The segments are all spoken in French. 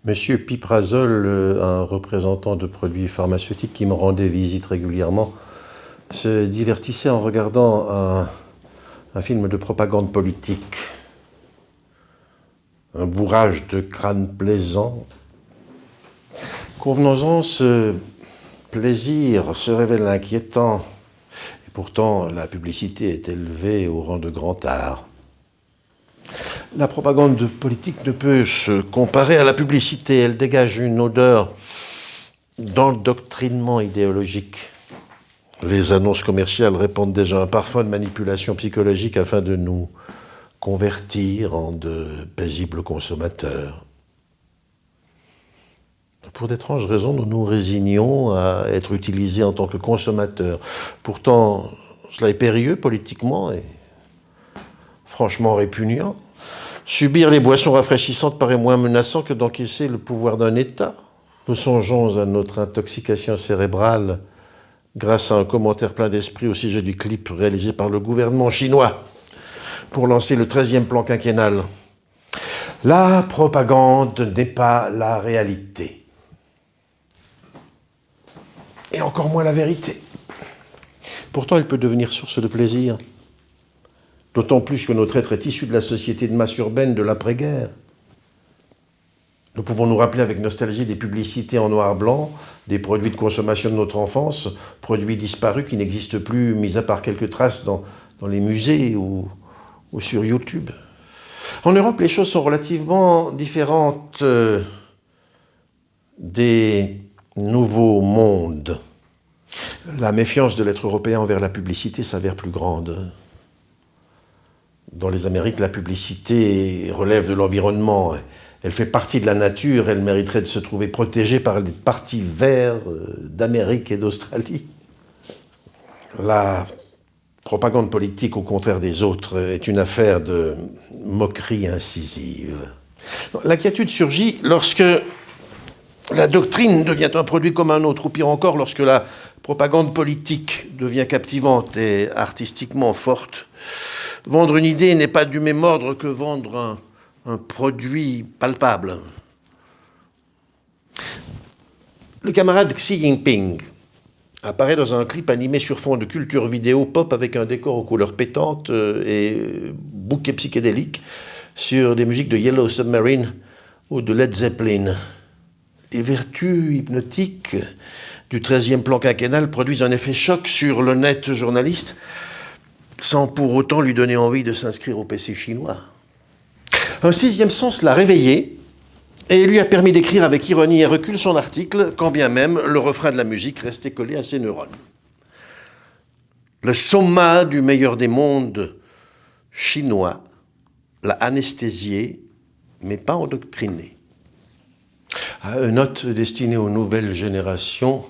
Monsieur Piprazol, un représentant de produits pharmaceutiques qui me rendait visite régulièrement, se divertissait en regardant un film de propagande politique. Un bourrage de crâne plaisant. Convenons-en, ce plaisir se révèle inquiétant. Et pourtant, la publicité est élevée au rang de grand art. La propagande politique ne peut se comparer à la publicité. Elle dégage une odeur d'endoctrinement idéologique. Les annonces commerciales répandent déjà un parfum de manipulation psychologique afin de nous convertir en de paisibles consommateurs. Pour d'étranges raisons, nous nous résignons à être utilisés en tant que consommateurs. Pourtant, cela est périlleux politiquement et franchement répugnant. Subir les boissons rafraîchissantes paraît moins menaçant que d'encaisser le pouvoir d'un État. Nous songeons à notre intoxication cérébrale grâce à un commentaire plein d'esprit au sujet du clip réalisé par le gouvernement chinois pour lancer le 13e plan quinquennal. La propagande n'est pas la réalité. Et encore moins la vérité. Pourtant, elle peut devenir source de plaisir. D'autant plus que notre être est issu de la société de masse urbaine de l'après-guerre. Nous pouvons nous rappeler avec nostalgie des publicités en noir-blanc, des produits de consommation de notre enfance, produits disparus qui n'existent plus, mis à part quelques traces dans les musées ou sur YouTube. En Europe, les choses sont relativement différentes des nouveaux mondes. La méfiance de l'être européen envers la publicité s'avère plus grande. Dans les Amériques, la publicité relève de l'environnement. Elle fait partie de la nature, elle mériterait de se trouver protégée par les partis verts d'Amérique et d'Australie. La propagande politique, au contraire des autres, est une affaire de moquerie incisive. L'inquiétude surgit lorsque la doctrine devient un produit comme un autre, ou pire encore, lorsque la propagande politique devient captivante et artistiquement forte. Vendre une idée n'est pas du même ordre que vendre un produit palpable. Le camarade Xi Jinping apparaît dans un clip animé sur fond de culture vidéo pop avec un décor aux couleurs pétantes et bouquet psychédélique sur des musiques de Yellow Submarine ou de Led Zeppelin. Les vertus hypnotiques du 13e plan quinquennal produisent un effet choc sur l'honnête journaliste sans pour autant lui donner envie de s'inscrire au PC chinois. Un 6e sens l'a réveillé et lui a permis d'écrire avec ironie et recul son article, quand bien même le refrain de la musique restait collé à ses neurones. Le soma du meilleur des mondes chinois l'a anesthésié, mais pas endoctriné. Une note destinée aux nouvelles générations,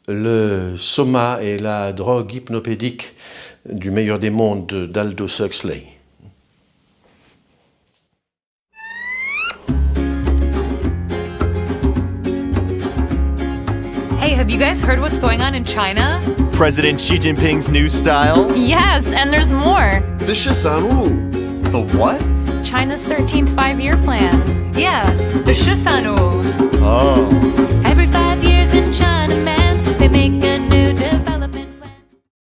le soma est la drogue hypnopédique du meilleur des mondes d'Aldous Huxley. Hey, have you guys heard what's going on in China? President Xi Jinping's new style? Yes, and there's more. The Shisanu. The what? China's 13th five-year plan. Yeah, the Shisanu. Oh.